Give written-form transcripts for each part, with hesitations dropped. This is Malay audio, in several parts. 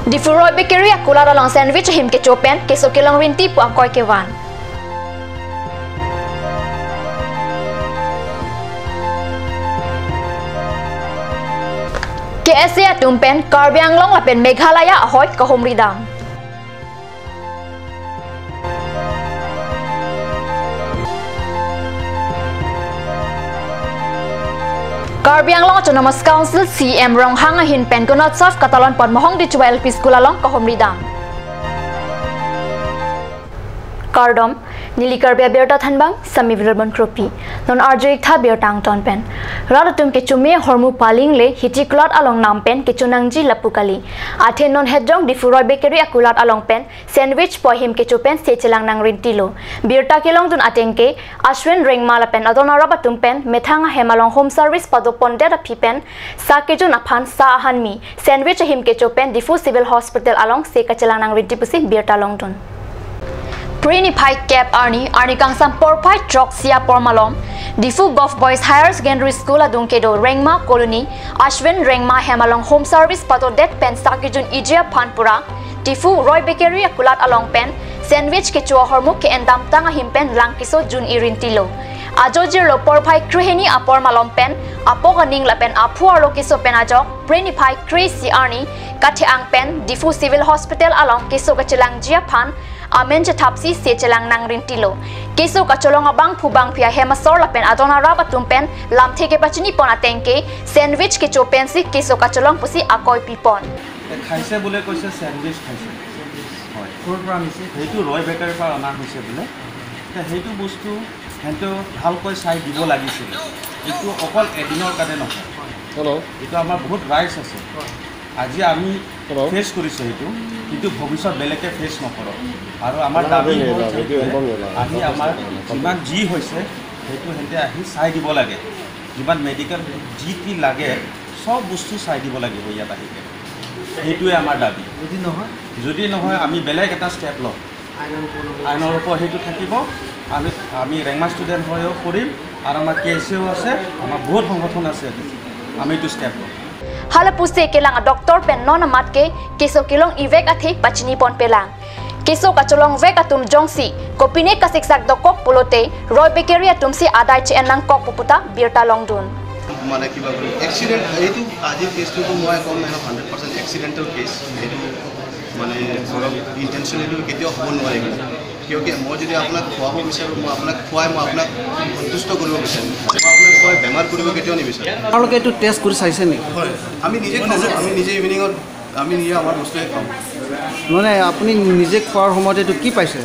Difuroi bakery akula dalang sandwich him ke chopen ke so kelang rinti pu akoi ke wan. KSA tumpen Karbi Anglong lapen Meghalaya ahoy kahom ridam. Karbi Anglong Autonomous Council CM Rong Hang hin pen kunot saf katalon pon mohong di 12 school along kahom ridam. Kardom Nilikar Berta Thanbang Sami Virbon Kropi non Arjik Tha Bertang Ton Pen Radatum ke Chume Hormu Paling le Hitiklot along Nampen ke Chunangji Lapukali Athe non Hedjong Difuroi Bakery akulat along pen sandwich po him ke Chupen Sechelang nang Rintilo Berta Kilong dun atengke Ashwin Ringmala pen Adona Rabatum pen Methanga Hemalong Home Service Padopon Dera Pipen Sakejun Aphan Sa Hanmi sandwich him ke Chupen Difu Civil Hospital along Sekachelang nang Rintipusi Berta Long dun Prini Pai Cap Arni Kangsam Porpai Trok Sia Pormalom Difu Golf Boys Higher Secondary School Adungkedo Rengma Colony Ashwin Rengma Hemalong Home Service Pato Det Pen Sakijun Ijia Panpura Difu Roy Bakery Akulat Along Pen Sandwich ke Chua Hormuk ke Endam Tanga Himpen Langkiso Jun Irintilo Ajojir Lo Porpai Kriheni Apor Malom Pen Apoganing Lapen Apuar Lokiso Penajok Prini Pai Krisi Arni Kati Ang Pen Difu Civil Hospital Along Kiso Kachelang Jia Pan Amen Chatapsi Sechelang nang Rintilo Keso kacholong abang pubang pia hemasor lapen adona rabatum pen lam theke pachini pona tenke sandwich ke chopen si keso kacholong pusi akoi pipon খাইছে বলে কৈছে স্যান্ডউইচ খাইছে হয় কোৰ পৰা আনিছে হেতু ৰয় বেকাৰীৰ পৰা অনা হৈছে বলে তে হেতু বস্তু হেতু ভালকৈ চাই দিব লাগিছিল এটো অকল এদিনৰ কাৰণে নহয় হেল্ল এটো আমাৰ বহুত ৰাইটস আছে আজি আমি ফেস কৰিছো হেতু কিন্তু ভৱিষ্যত বেলেগে ফেস নকৰো আৰু আমাৰ দাবী আহি আমাৰ যিমান জি হৈছে হেতু হেতে আহি চাই দিব লাগে যিমান মেডিকেল জি কি লাগে সব বস্তু চাই দিব লাগিব ইয়াত আহিকে হেতুৱে আমাৰ দাবী যদি নহয় আমি বেলেগ এটা ষ্টেপ লম আইনৰ ওপৰত হেতু থাকিব আমি ৰেংমা ষ্টুডেণ্ট হৈও কৰিম আৰু আমাৰ কেএসও আছে আমাৰ বহুত সংগঠন আছে আমি এইটো ষ্টেপ লম Hala puse kelang doktor pen non amat ke keso kilong ivek athi pachini pon pelang keso kacholong vek atum jongsi kopine kasiksak dokok pulote Roy Bakery atumsi adai che enang kok puputa birta longdun মানে কিবা এক্সিডেন্ট এইটো আজি কেছটো মই কম মানে 100% accidental case এইটো মানে ধৰক ইন্টেনশনালি কেতিয়াও হ'ব নোৱাৰে কিয়কি মই যদি আপোনাক খোৱাব বিচাৰো মই আপোনাক খোৱাই মই আপোনাক সন্তুষ্ট কৰিব বিচাৰো মই আপোনাক খোৱাই বেমাৰ কৰিব কেতিয়াও নিবিচাৰো আপোনালোকে এইটো টেষ্ট কৰি চাইছে নেকি হয় আমি নিজে ইভিনিঙত আমি নিজে আমাৰ বস্তুৱে খাম মানে আপুনি নিজে খোৱাৰ সময়ত এইটো কি পাইছে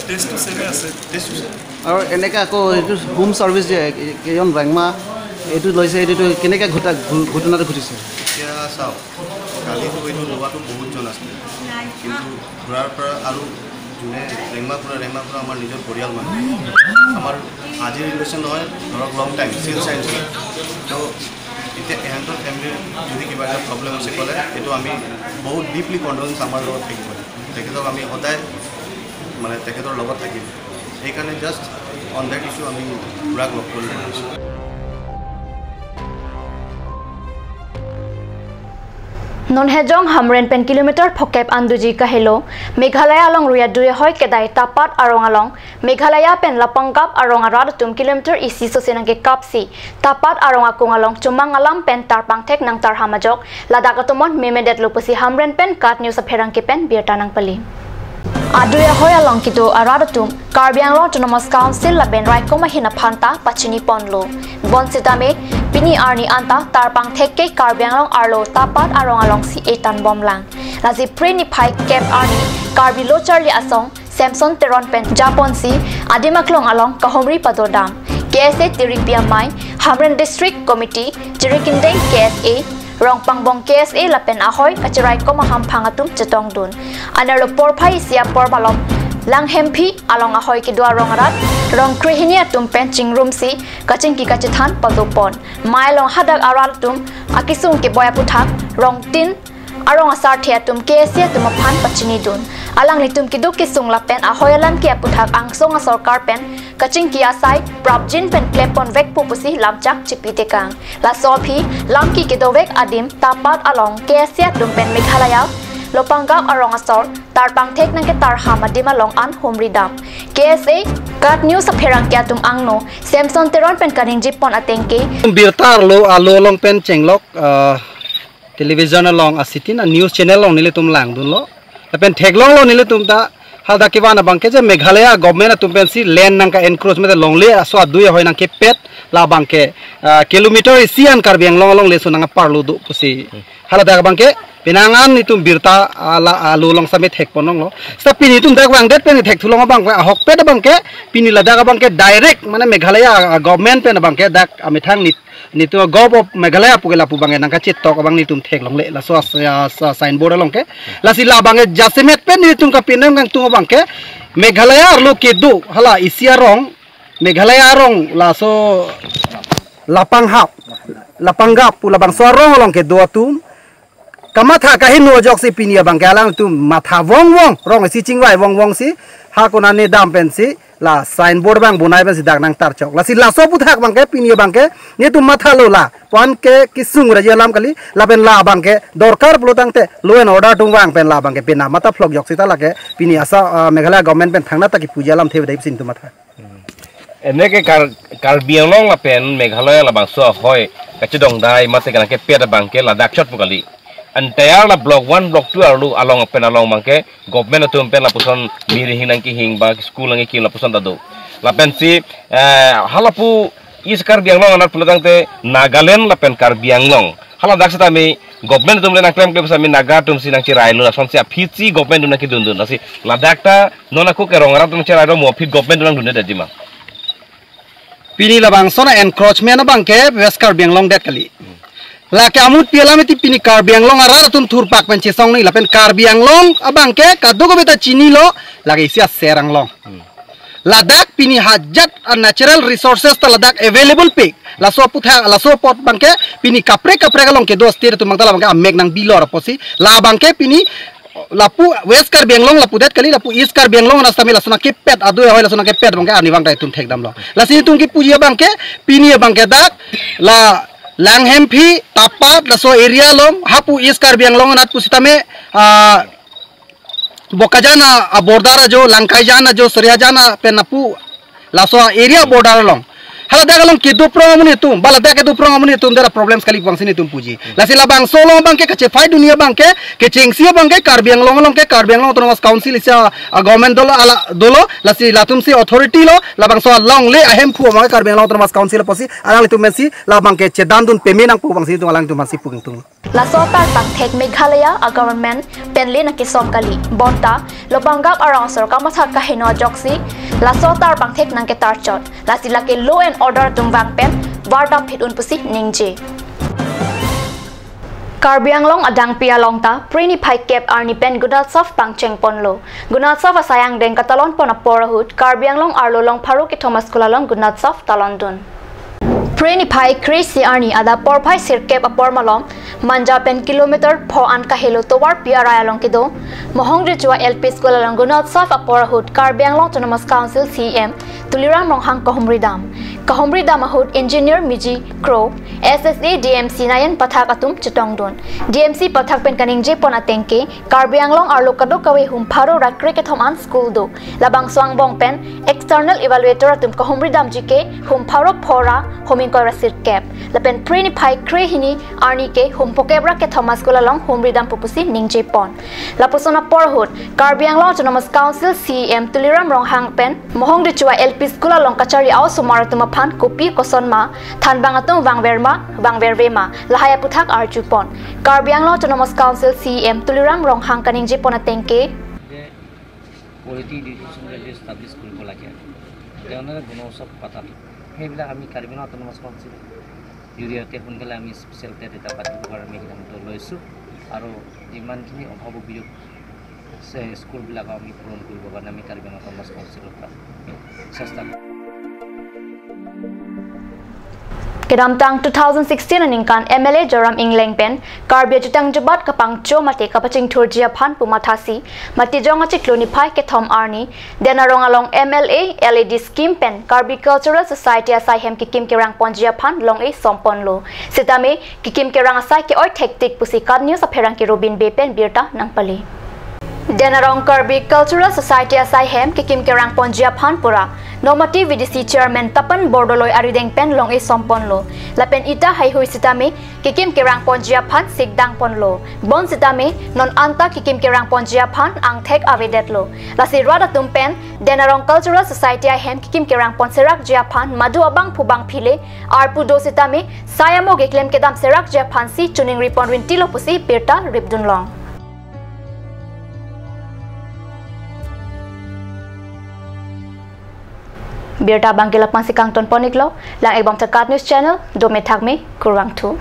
টেষ্টটো সেমে আছে টেষ্টটো আৰু এনেকৈ আকৌ এইটো হোম সাৰ্ভিস যে কেজন ৰেংমা এইটো লৈছে এইটো কেনেকৈ ঘটনাটো ঘটিছে এতিয়া চাওক কালিতো এইটো লোৱাটো বহুত জন আছিল কিন্তু ঘূৰাৰ পৰা আৰু যোনে ৰেংমা পৰা আমাৰ নিজৰ পৰিয়াল মানুহ আমাৰ আজিৰ ৰিলেশ্যন নহয় ধৰক লং টাইম চিল চাইন্স তো এতিয়া এহেঁতৰ ফেমিলিৰ যদি কিবা এটা প্ৰব্লেম আছে ক'লে এইটো আমি বহুত ডিপলি কণ্ডলেন্স আমাৰ লগত থাকিব তেখেতক আমি সদায় মানে তেখেতৰ লগত থাকিম সেইকাৰণে জাষ্ট অন দ্যাট ইছ্যু আমি পুৰা লগ কৰিব পাৰিছোঁ Non hejong hamren pen kilometer phokep anduji kahelo Meghalaya along ruya dure hoy kedai tapat arong along Meghalaya pen lapangkap arong arad tum kilometer isi so senangke kapsi tapat arong akung along chumang alam pen tarpang tek nang tar hamajok ladagatomon memedet lopusi hamren pen kat news apherang ke pen birta nang pali Aduya hoy along kito aradatum Karbi Anglong Autonomous Council laben rai koma hina phanta pachini ponlo bonsitame Pini Arni anta tarpang thekke Karbi Anglong arlo tapat arong along si etan bomlang lazi Prini Pai Cap Arni Karbi Lo Charlie Asong Samson Teron pen Japon si Adimaklong along Kahomri Padodam KSA Tiripia Mai Hamren District Committee Tirikindeng KSA Rongpangbong KSA lapen ahoy kachirai koma hamphangatum chetong dun analo porphai sia porbalom lang hempi along ahoy ki dua rongarat rong krihinia tum pen chingrum si kaching ki kachethan padopon mailong hadak aratum akisung ke boya puthak rong tin arong asar thia tum KSA tum phan pachini dun alang litum kiduk kisung lapen ahoyalan kia puthak angsong sarkar pen kaching kia sai prabjin pen klepon vek pupusi lamchak chipitekang la sopi lamki kidovek adim tapat along kesia dumpen meghalaya lopangap arong asor tarpang thek nang ke tar hamadim along an humridam KSA kat news apherang kya tum angno Samson teron pen kaning jipon atengke birtar lo alo long pen chenglok television along asitin news channel long nile tum lang dun lo pen theklong lo nile tum ta halda kiwana bangke je Meghalaya government tum pen si land nang ka encroachment long le so adui hoi nang ke pet la bangke kilometer isian karbiang long long le so nang parlo du pusi halda bangke pinangan nitum birta ala alulong samit hek ponong lo sta pini tum dak bang det pen thek thulong bang hok pet bangke pini lada bangke direct mane Meghalaya government pen bangke dak amithang nitu gov of Meghalaya pugela pu bange nangka chit tok bang nitum thek long le la so signboard long ke la sila bange jasimet pen nitum ka pinang kang tu bangke Meghalaya lo kedu hala isia rong Meghalaya rong la so lapangap pula bang so rong long ke do tum kamatha kahin no jok si pinia bang galang tu matha wong rong si chingwai wong si ha kona ne dam pen si la signboard bang bunai ben si dak nang tar chok la si la so puthak bang ke pinia bang ke ne tu matha lo la pon ke kisung raja lam kali la ben la bang ke dorkar plotang te lo en order tung bang pen la bang ke pina mata flok jok si ta la ke pinia asa Meghalaya government pen thangna ta ki puja lam theu dai sin tu matha ene ke Karbi Anglong la pen Meghalaya la bang so hoi kachidong dai mate kana ke peda bang ke la dak shot pukali antayar la block 1 block 2 alu along pen along mangke government tu pen la puson miri hinang ki hing ba school ngi ki la puson dadu la pen si halapu is Karbi Anglong anak pulatang te Nagaland la pen Karbi Anglong hala dak sata mi government tu mena claim ke sami naga tum sinang cirai lu son sia phichi government tu naki dundun nasi la dakta nona ku ke rongara tum cirai ro mo phit government tu nang dunde dajima pini la bang sona encroachment bang ke West Karbi Anglong det kali la ke amut piala meti pini Karbi Anglong ara tun thur pak pen chesong ni la pen Karbi Anglong abang ke kadu ko beta chini lo lagi sia serang long ladak pini hajat natural resources ta ladak available pik la so putha la so pot bang ke pini kapre long ke do state tu mangtala bang ke amek nang bilor posi la bang ke pini lapu West Karbi Anglong lapu det kali lapu East Karbi Anglong na samela sona ke pet adu hoy la sona ke pet bang ke ani bang dai tun thek dam lo la si tung ki puji bang ke pini bang ke dak la Langhem phi tapat la so area lom hapu East Karbi Anglong nat pusitame bokajana bordara jo langkaijana jo soriajana penapu la so area bordara long hala dagalong kedu promamuni tum bala da kedu promamuni tum dera problems kali bang sini tum puji la sila bang solo bang ke kache fai dunia bang ke chengsia bang ke Karbi Anglong long ke Karbi Anglong autonomous council isa government dolo ala dolo la si latum si authority lo la bang so long le ahem khu bang Karbi Anglong autonomous council posi alang tum mensi la bang ke chedan dun payment ang pu bang si tum alang tum si pung tum la so par tak thek Meghalaya a government penli na kisom kali bonta lopangap arong sor kamatha ka hino joksi la so tar bang thek nang ke tar chot la sila ke law and order tung bang pen warda phit un pusi ningje Karbi Anglong adang pia longta prini phai kep arni pen Gunatsof pangcheng ponlo Gunatsof asayang deng katalon pona porahut Karbi Anglong arlo long pharu ke Thomas kulalong Gunatsof talondun prini phai crazy arni ada por phai sirkep apor malom manja pen kilometer pho an ka helo towar piara along kido mohong ri chua LP school along Gunatsof aporahut Karbi Anglong autonomous council CM tuliram ronghang kahumri dam ahut engineer miji crow SSA DMC nayan pathak atum chitongdon DMC pathak pen kaningje pona tengke Karbi Anglong arlo kado kawe hum pharo rakre ke thoman school do labang swang bong pen external evaluator atum kahumri dam jike hum pharo phora homing ko rasir cap lapen prini phai kre hini arni ke hum pokebra ke thomas school along humri dam pupusi ningje pon lapusona porhut Karbi Anglong autonomous council CM tuliram ronghang pen mohong de chua LP school along kachari aw sumaratuma phan kopi kosonma thanbang atum wangvervema lahaya puthak arjupon Karbi Anglong autonomous council CM tuliram ronghang kaningje pona tengke quality education value establish কৰিব লাগে তেওঁলোকে গুণোৎসৱ পাতাত সেইবিলাক আমি Karbi Anglong autonomous council জৰিয়তে সোনকালে আমি special TET এটা পাতিব কাৰণে আমি সিদ্ধান্ত লৈছোঁ আৰু ইমানখিনি অভাৱ অভিযোগ স্কুলবিলাক আমি পূৰণ কৰিবৰ কাৰণে আমি Karbi Anglong autonomous council চেষ্টা কৰিম Kedam tang 2016 aningkan MLA Joram Ingleng pen karbia jutang jubat kapang cho mate kapaching thurjia phan pumathasi mati jonga chikloni phai ke thom arni denarong along MLA LED scheme pen Karbi Cultural Society asai hem kikim kerang ponjia phan long e sompon lo sitame kikim kerang asai ke oi hectic pusi kad news apherang ke Robin Bay pen birta nangpali Denarong Karbi Cultural Society asai hem kikim kerang ponjia phan pura Nomati VDC Chairman Tapan Bordoloi Arideng pen long e sompon lo lapen ita hai hui sitame kikim kerang ponjia phan sigdang pon lo bon sitame non anta kikim kerang ponjia phan ang thek avedet lo lasi rada tumpen Denarong Cultural Society hem kikim kerang pon serak jia phan madu abang phubang phile arpu do sitame sayamo geklem kedam serak jia phan si tuning ripon wintilo pusi pirta ripdun long Birta bangkilak masih kang ton poniklo lang ebom takat news channel do me thakme kurang tu